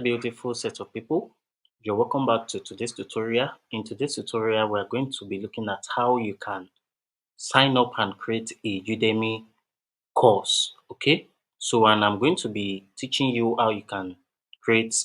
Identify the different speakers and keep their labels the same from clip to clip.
Speaker 1: beautiful set of people. You're welcome back to today's tutorial. In today's tutorial, we're going to be looking at how you can sign up and create a Udemy course. Okay, so and I'm going to be teaching you how you can create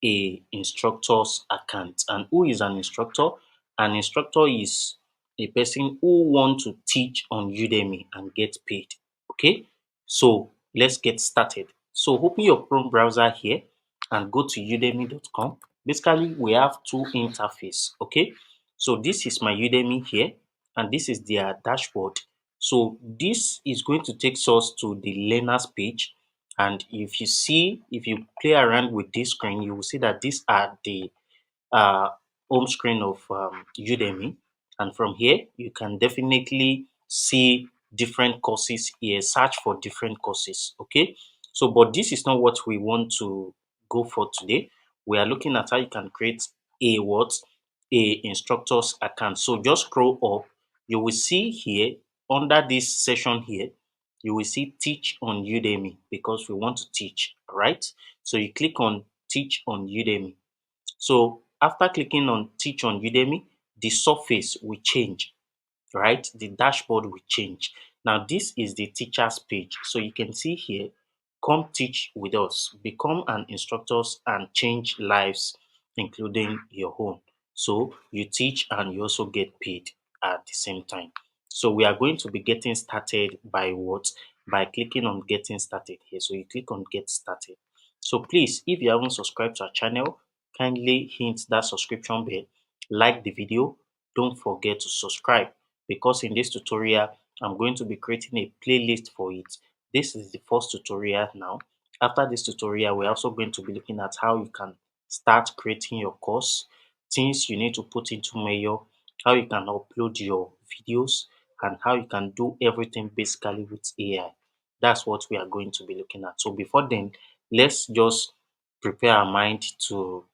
Speaker 1: a instructor's account. And who is an instructor? An instructor is a person who want to teach on Udemy and get paid. Okay, so let's get started. So open your Chrome browser here and go to udemy.com. Basically, we have two interface. Okay, so this is my Udemy here, and this is their dashboard. So this is going to take us to the learners page. And if you play around with this screen, you will see that these are the uh, home screen of Udemy. And from here, you can definitely see different courses here, search for different courses. Okay. So, but this is not what we want to go for today. We are looking at how you can create a what? A instructor's account. So just scroll up. You will see here under this section here, you will see teach on Udemy because we want to teach, right? So you click on teach on Udemy. So after clicking on teach on Udemy, the surface will change, right? The dashboard will change. Now this is the teacher's page. So you can see here, come teach with us, become an instructor and change lives, including your own. So you teach and you also get paid at the same time. So we are going to be getting started by what? By clicking on getting started here. So you click on get started. So please, if you haven't subscribed to our channel, kindly hit that subscription bell, like the video, don't forget to subscribe because in this tutorial, I'm going to be creating a playlist for it. This is the first tutorial now. After this tutorial, we're also going to be looking at how you can start creating your course, things you need to put into Mayor, how you can upload your videos, and how you can do everything basically with AI. That's what we are going to be looking at. So before then, let's just prepare our mind to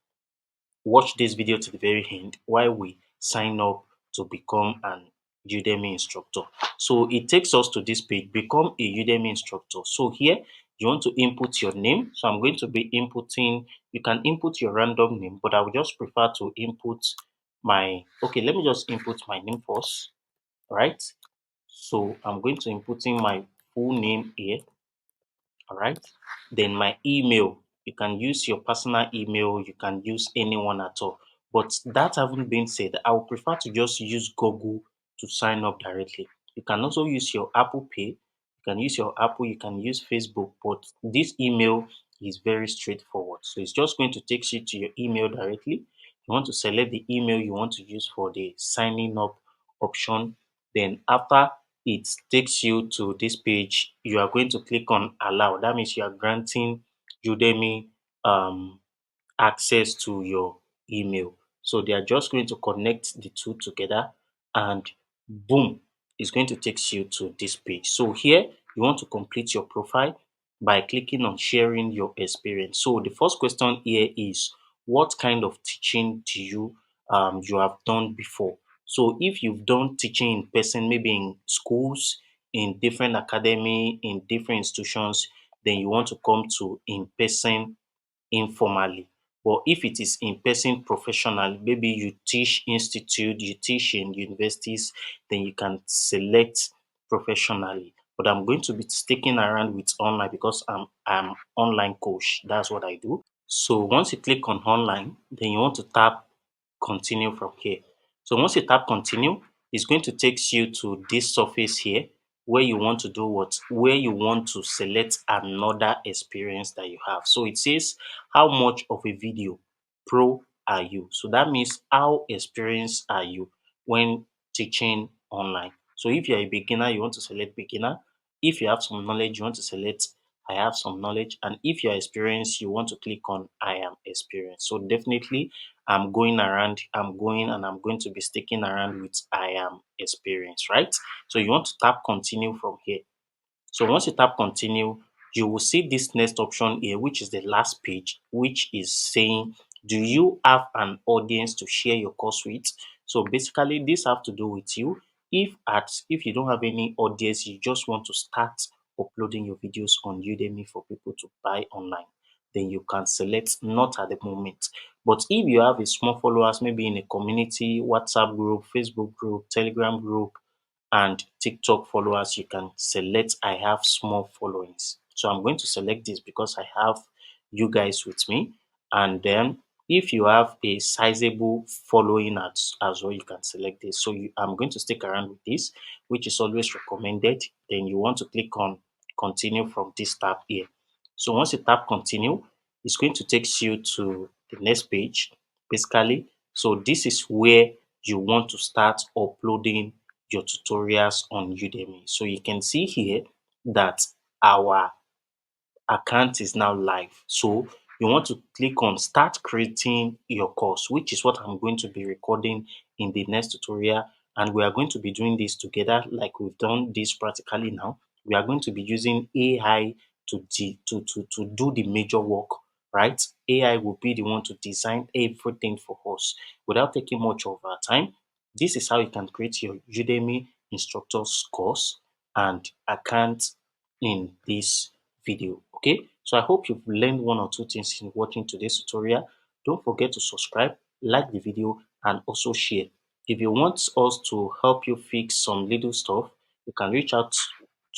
Speaker 1: watch this video to the very end while we sign up to become an Udemy instructor. So it takes us to this page, become a Udemy instructor. So here you want to input your name. So I'm going to be inputting, you can input your random name, but I would just prefer to input let me just input my name first, right? So I'm going to inputting my full name here. All right. Then my email, you can use your personal email, you can use anyone at all. But that having been said, I would prefer to just use Google to sign up directly. You can also use your Apple Pay, you can use your Apple, you can use Facebook, but this email is very straightforward. So it's just going to take you to your email directly. You want to select the email you want to use for the signing up option. Then after it takes you to this page, you are going to click on allow. That means you are granting Udemy access to your email. So they are just going to connect the two together and boom, it's going to take you to this page. So here you want to complete your profile by clicking on sharing your experience. So the first question here is what kind of teaching do you have done before? So if you've done teaching in person, maybe in schools, in different academy, in different institutions, then you want to come to in person informally. But if it is in person professional, maybe you teach institute, you teach in universities, then you can select professionally. But I'm going to be sticking around with online because I'm online coach. That's what I do. So once you click on online, then you want to tap continue from here. So once you tap continue, it's going to take you to this surface here where you want to do what? Where you want to select another experience that you have. So it says how much of a video pro are you? So that means how experienced are you when teaching online. So if you're a beginner, you want to select beginner. If you have some knowledge, you want to select I have some knowledge. And if you're experienced, you want to click on I am experienced. So definitely I'm going and I'm going to be sticking around with I am experienced, right? So you want to tap continue from here. So once you tap continue, you will see this next option here, which is the last page, which is saying, do you have an audience to share your course with? So basically this have to do with you. If you don't have any audience, you just want to start uploading your videos on Udemy for people to buy online, then you can select not at the moment. But if you have a small followers, maybe in a community, WhatsApp group, Facebook group, Telegram group, and TikTok followers, you can select I have small followings. So I'm going to select this because I have you guys with me. And then if you have a sizable following as well, you can select this. So I'm going to stick around with this, which is always recommended. Then you want to click on continue from this tab here. So once you tap continue, it's going to take you to the next page, basically. So this is where you want to start uploading your tutorials on Udemy. So you can see here that our account is now live. So you want to click on start creating your course, which is what I'm going to be recording in the next tutorial. And we are going to be doing this together like we've done this practically now. We are going to be using AI to do the major work, right? AI will be the one to design everything for us without taking much of our time. This is how you can create your Udemy instructor's course and account in this video. Okay, so I hope you've learned one or two things in watching today's tutorial. Don't forget to subscribe, like the video, and also share. If you want us to help you fix some little stuff, you can reach out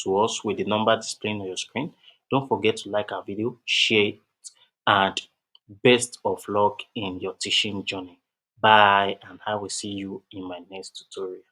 Speaker 1: to us with the number displaying on your screen. Don't forget to like our video, share it, and best of luck in your teaching journey. Bye, and I will see you in my next tutorial.